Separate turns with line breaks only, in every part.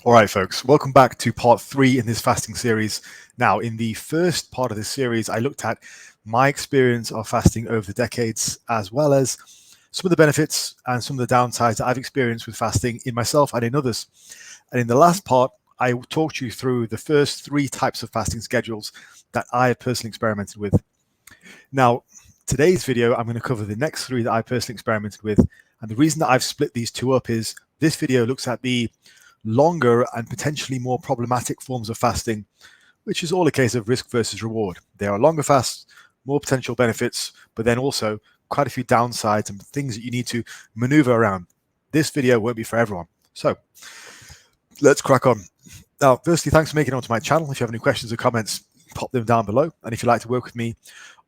All right, folks, welcome back to part 3 in this fasting series. Now, in the first part of this series, I looked at my experience of fasting over the decades, as well as some of the benefits and some of the downsides that I've experienced with fasting in myself and in others. And in the last part, I talked you through the first 3 types of fasting schedules that I have personally experimented with. Now, today's video, I'm going to cover the next 3 that I personally experimented with. And the reason that I've split these 2 up is this video looks at the longer and potentially more problematic forms of fasting, which is all a case of risk versus reward. There are longer fasts, more potential benefits, but then also quite a few downsides and things that you need to maneuver around. This video won't be for everyone. So let's crack on. Now, firstly, thanks for making it onto my channel. If you have any questions or comments, pop them down below. And if you'd like to work with me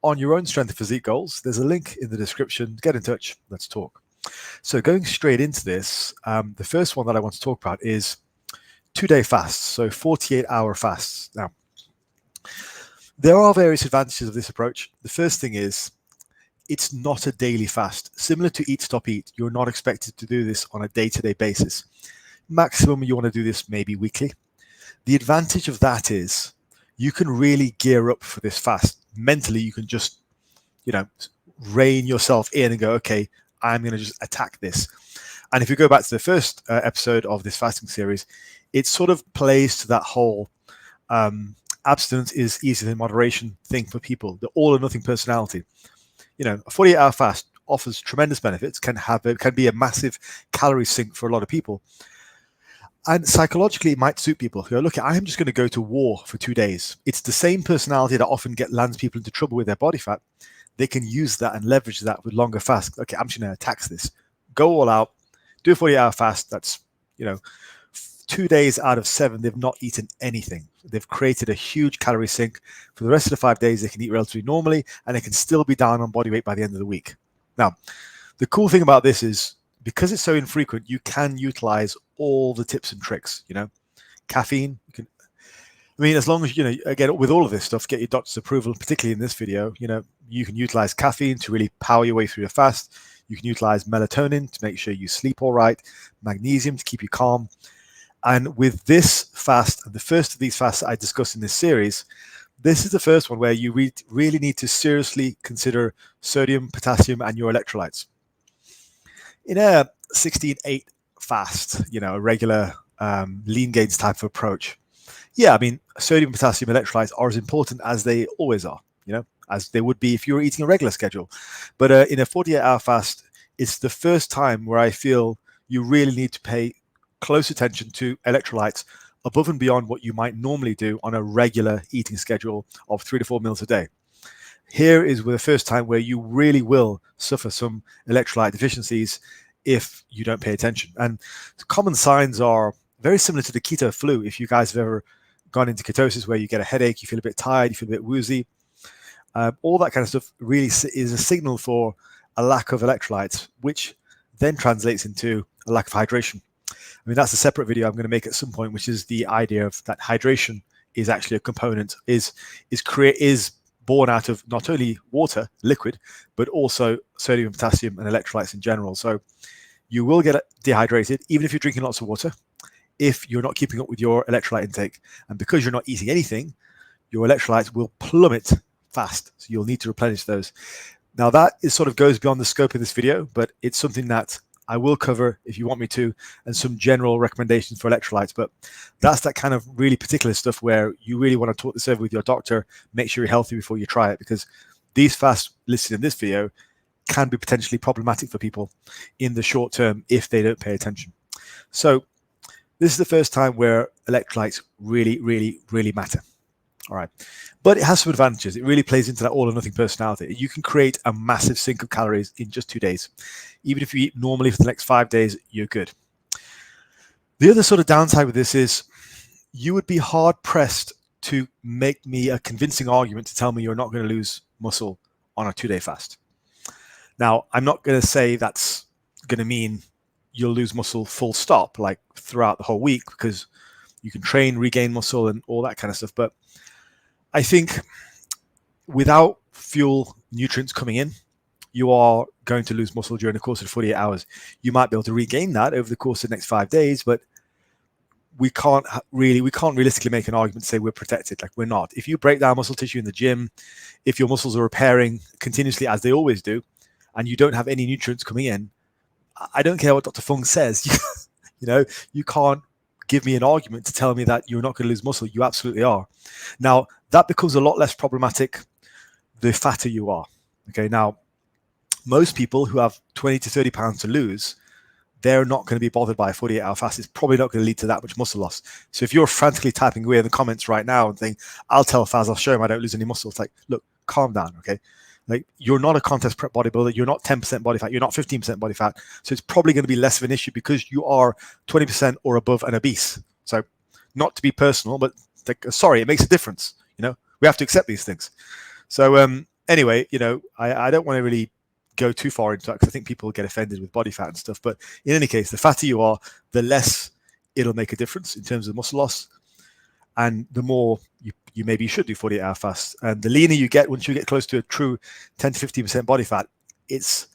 on your own strength and physique goals, there's a link in the description. Get in touch. Let's talk. So going straight into this, the first one that I want to talk about is 2-day fasts, so 48-hour fasts. Now, there are various advantages of this approach. The first thing is it's not a daily fast. Similar to Eat, Stop, Eat, you're not expected to do this on a day-to-day basis. Maximum you want to do this maybe weekly. The advantage of that is you can really gear up for this fast. Mentally, you can just, rein yourself in and go, okay, I'm going to just attack this. And if you go back to the first episode of this fasting series, it sort of plays to that whole abstinence is easier than moderation thing for people, the all or nothing personality. A 48-hour fast offers tremendous benefits, can be a massive calorie sink for a lot of people. And psychologically, it might suit people who are, look, I'm just going to go to war for 2 days. It's the same personality that often lands people into trouble with their body fat. They can use that and leverage that with longer fasts. Okay, I'm just going to tax this. Go all out. Do a 48-hour fast. That's, 2 days out of 7, they've not eaten anything. They've created a huge calorie sink. For the rest of the 5 days, they can eat relatively normally, and they can still be down on body weight by the end of the week. Now, the cool thing about this is, because it's so infrequent, you can utilize all the tips and tricks. Caffeine, as long as, again, with all of this stuff, get your doctor's approval, particularly in this video, you can utilize caffeine to really power your way through your fast. You can utilize melatonin to make sure you sleep all right, magnesium to keep you calm. And with this fast, the first of these fasts I discussed in this series, this is the first one where you really need to seriously consider sodium, potassium, and your electrolytes. In a 16-8 fast, a regular lean gains type of approach, sodium, potassium, electrolytes are as important as they always are, as they would be if you were eating a regular schedule. But in a 48-hour fast, it's the first time where I feel you really need to pay close attention to electrolytes above and beyond what you might normally do on a regular eating schedule of 3 to 4 meals a day. Here is the first time where you really will suffer some electrolyte deficiencies if you don't pay attention. And the common signs are very similar to the keto flu. If you guys have ever gone into ketosis where you get a headache, you feel a bit tired, you feel a bit woozy, all that kind of stuff really is a signal for a lack of electrolytes, which then translates into a lack of hydration. That's a separate video I'm going to make at some point, which is the idea of that hydration is actually a component, is born out of not only water, liquid, but also sodium, potassium, and electrolytes in general. So you will get dehydrated, even if you're drinking lots of water, if you're not keeping up with your electrolyte intake. And because you're not eating anything, your electrolytes will plummet fast. So you'll need to replenish those. Now that sort of goes beyond the scope of this video, but it's something that I will cover if you want me to, and some general recommendations for electrolytes. But that's that kind of really particular stuff where you really want to talk this over with your doctor, make sure you're healthy before you try it, because these fasts listed in this video can be potentially problematic for people in the short term if they don't pay attention. So this is the first time where electrolytes really, really, really matter. All right. But it has some advantages. It really plays into that all or nothing personality. You can create a massive sink of calories in just 2 days. Even if you eat normally for the next 5 days, you're good. The other sort of downside with this is you would be hard pressed to make me a convincing argument to tell me you're not going to lose muscle on a 2-day fast. Now, I'm not going to say that's going to mean you'll lose muscle full stop, like throughout the whole week, because you can train, regain muscle and all that kind of stuff. But I think without fuel nutrients coming in, you are going to lose muscle during the course of 48 hours. You might be able to regain that over the course of the next 5 days, but we can't realistically make an argument to say we're protected. Like, we're not. If you break down muscle tissue in the gym, if your muscles are repairing continuously as they always do, and you don't have any nutrients coming in, I don't care what Dr. Fung says. You can't give me an argument to tell me that you're not going to lose muscle. You absolutely are. Now, that becomes a lot less problematic the fatter you are. Okay, now, most people who have 20 to 30 pounds to lose, they're not going to be bothered by a 48-hour fast. It's probably not going to lead to that much muscle loss. So if you're frantically typing away in the comments right now and saying, I'll tell Faz, I'll show him I don't lose any muscle, it's like, look, calm down, okay? Like, you're not a contest prep bodybuilder. You're not 10% body fat. You're not 15% body fat. So it's probably going to be less of an issue because you are 20% or above and obese. So, not to be personal, but sorry, it makes a difference. We have to accept these things. So anyway, I don't want to really go too far into that because I think people get offended with body fat and stuff. But in any case, the fatter you are, the less it'll make a difference in terms of muscle loss. And the more you maybe should do 48-hour fasts. And the leaner you get, once you get close to a true 10 to 15% body fat, it's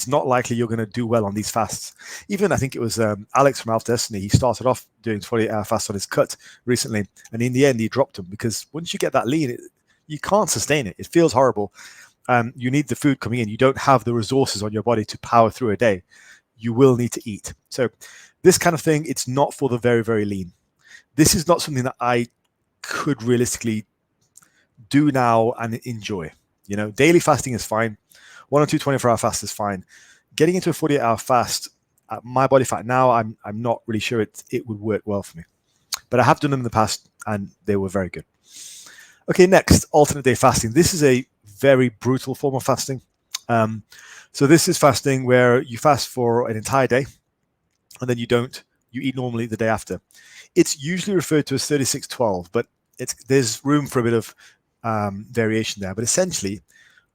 not likely you're going to do well on these fasts. Even I think it was Alex from Alpha Destiny. He started off doing 48-hour fasts on his cut recently, and in the end he dropped them because once you get that lean, you can't sustain it. It feels horrible. You need the food coming in. You don't have the resources on your body to power through a day. You will need to eat. So this kind of thing, it's not for the very, very lean. This is not something that I could realistically do now and enjoy. Daily fasting is fine. 1 or 2 24-hour fasts is fine. Getting into a 48-hour fast at my body fat now, I'm not really sure it would work well for me. But I have done them in the past and they were very good. Okay, next, alternate day fasting. This is a very brutal form of fasting. So this is fasting where you fast for an entire day and then you eat normally the day after. It's usually referred to as 36-12, but there's room for a bit of variation there. But essentially,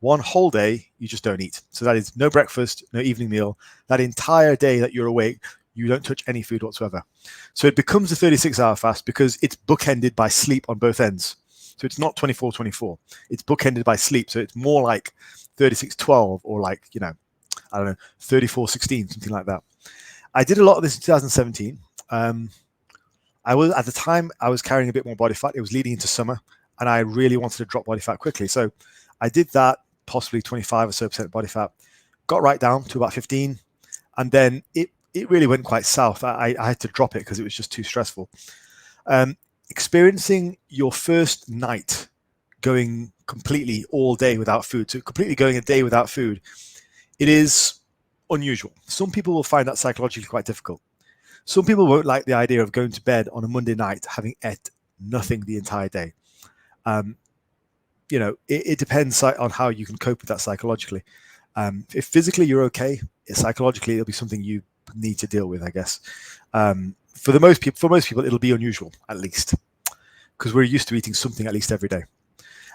one whole day, you just don't eat. So that is no breakfast, no evening meal. That entire day that you're awake, you don't touch any food whatsoever. So it becomes a 36-hour fast because it's bookended by sleep on both ends. So it's not 24-24. It's bookended by sleep. So it's more like 36-12 or like, I don't know, 34-16, something like that. I did a lot of this in 2017. At the time, I was carrying a bit more body fat. It was leading into summer, and I really wanted to drop body fat quickly. So I did that, possibly 25 or so percent body fat, got right down to about 15, and then it really went quite south. I had to drop it because it was just too stressful. Experiencing your first night going completely all day without food, so completely going a day without food, it is unusual. Some people will find that psychologically quite difficult. Some people won't like the idea of going to bed on a Monday night having ate nothing the entire day. It depends on how you can cope with that psychologically. If physically you're okay, psychologically it'll be something you need to deal with, I guess. For most people, it'll be unusual, at least, because we're used to eating something at least every day.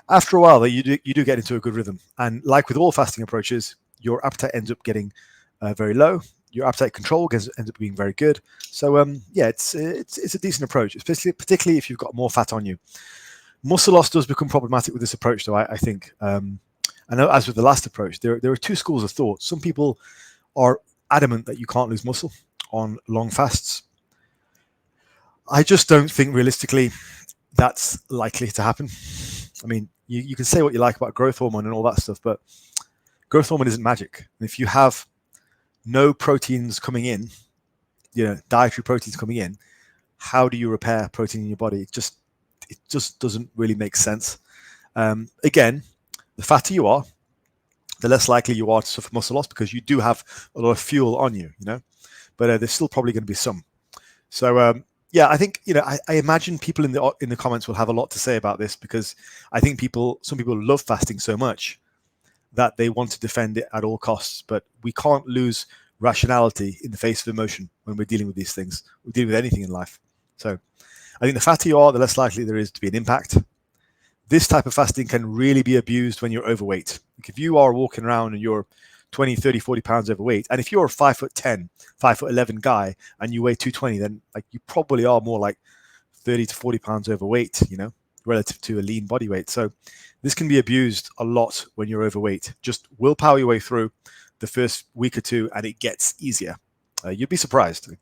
After a while, though, you do get into a good rhythm. And like with all fasting approaches, your appetite ends up getting very low. Your appetite control ends up being very good. So it's a decent approach, particularly if you've got more fat on you. Muscle loss does become problematic with this approach, though, I think. And as with the last approach, there are two schools of thought. Some people are adamant that you can't lose muscle on long fasts. I just don't think realistically that's likely to happen. I mean, you can say what you like about growth hormone and all that stuff, but growth hormone isn't magic. And if you have no proteins coming in, dietary proteins coming in, how do you repair protein in your body? It just doesn't really make sense. Again, the fatter you are, the less likely you are to suffer muscle loss because you do have a lot of fuel on you, but there's still probably going to be some. So I think I imagine people in the comments will have a lot to say about this because I think some people love fasting so much that they want to defend it at all costs. But we can't lose rationality in the face of emotion when we're dealing with these things. We're dealing with anything in life. So I think the fatter you are, the less likely there is to be an impact. This type of fasting can really be abused when you're overweight. Like if you are walking around and you're 20, 30, 40 pounds overweight, and if you're a 5'10", 5'11" guy and you weigh 220, then like you probably are more like 30 to 40 pounds overweight, relative to a lean body weight. So this can be abused a lot when you're overweight. Just willpower your way through the first week or two and it gets easier. You'd be surprised.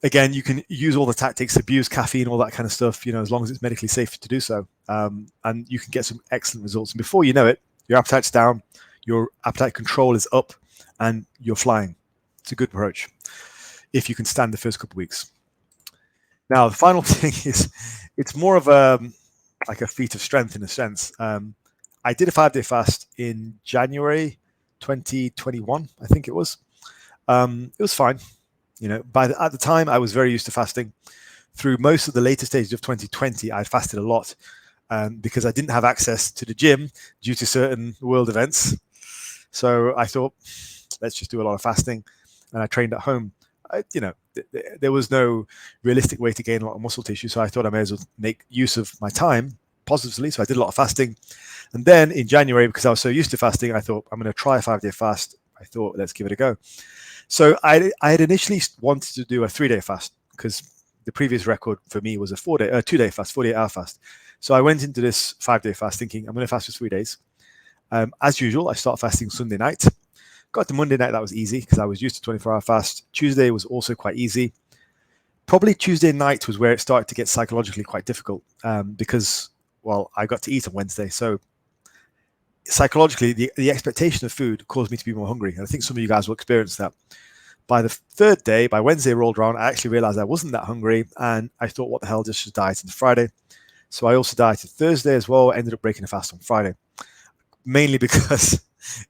Again, you can use all the tactics, abuse caffeine, all that kind of stuff, as long as it's medically safe to do so. And you can get some excellent results. And before you know it, your appetite's down, your appetite control is up, and you're flying. It's a good approach if you can stand the first couple of weeks. Now, the final thing is, it's more of a feat of strength in a sense. I did a 5-day fast in January 2021, I think it was. It was fine. At the time, I was very used to fasting. Through most of the later stages of 2020, I fasted a lot because I didn't have access to the gym due to certain world events. So I thought, let's just do a lot of fasting, and I trained at home. There was no realistic way to gain a lot of muscle tissue, so I thought I may as well make use of my time positively. So I did a lot of fasting, and then in January, because I was so used to fasting, I thought I'm going to try a 5-day fast. I thought, let's give it a go. So I had initially wanted to do a 3-day fast because the previous record for me was a 2-day fast, 48-hour fast. So I went into this 5-day fast thinking I'm going to fast for 3 days. As usual, I start fasting Sunday night. Got to Monday night, that was easy because I was used to 24-hour fast. Tuesday was also quite easy. Probably Tuesday night was where it started to get psychologically quite difficult because, well, I got to eat on Wednesday. So psychologically, the expectation of food caused me to be more hungry. And I think some of you guys will experience that. By the third day, by Wednesday rolled around, I actually realized I wasn't that hungry. And I thought, what the hell, just should diet on Friday. So I also dieted Thursday as well. Ended up breaking a fast on Friday, mainly because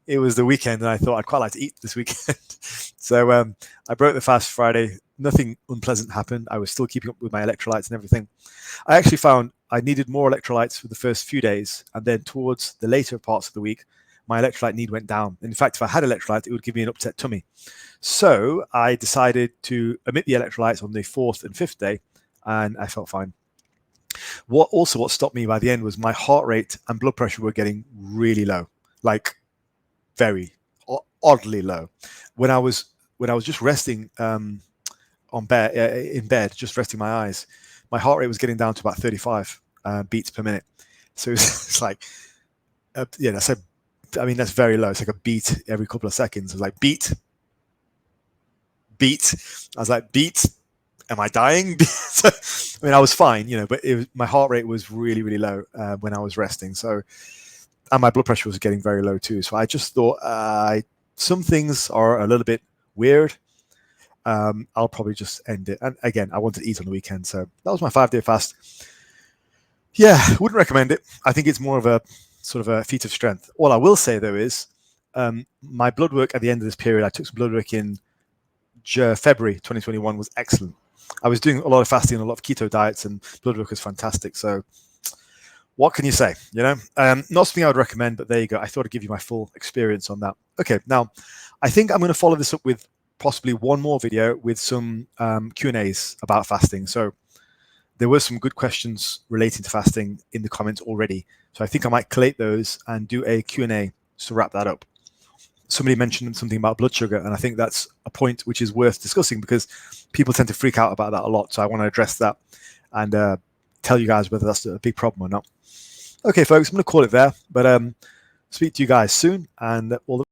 it was the weekend and I thought I'd quite like to eat this weekend. So I broke the fast Friday. Nothing unpleasant happened. I was still keeping up with my electrolytes and everything. I actually found I needed more electrolytes for the first few days, and then towards the later parts of the week, my electrolyte need went down. In fact, if I had electrolyte, it would give me an upset tummy. So I decided to omit the electrolytes on the 4th and 5th day, and I felt fine. What stopped me by the end was my heart rate and blood pressure were getting really low, like very oddly low. When I was just resting in bed, just resting my eyes, my heart rate was getting down to about 35 beats per minute. So it's like, that's very low. It's like a beat every couple of seconds. It was like beat. I was like, beat. Am I dying? I was fine, but my heart rate was really, really low when I was resting. So, and my blood pressure was getting very low too. So I just thought some things are a little bit weird. I'll probably just end it. And again, I wanted to eat on the weekend. So that was my 5-day fast. Yeah, wouldn't recommend it. I think it's more of a sort of a feat of strength. All I will say though is my blood work at the end of this period, I took some blood work in February 2021 was excellent. I was doing a lot of fasting and a lot of keto diets, and blood work was fantastic. So what can you say? Not something I would recommend, but there you go. I thought I'd give you my full experience on that. Okay, now I think I'm going to follow this up with possibly one more video with some Q&As about fasting. So there were some good questions relating to fasting in the comments already. So I think I might collate those and do a Q&A to wrap that up. Somebody mentioned something about blood sugar, and I think that's a point which is worth discussing because people tend to freak out about that a lot. So I want to address that and tell you guys whether that's a big problem or not. Okay, folks, I'm going to call it there, but speak to you guys soon, and all the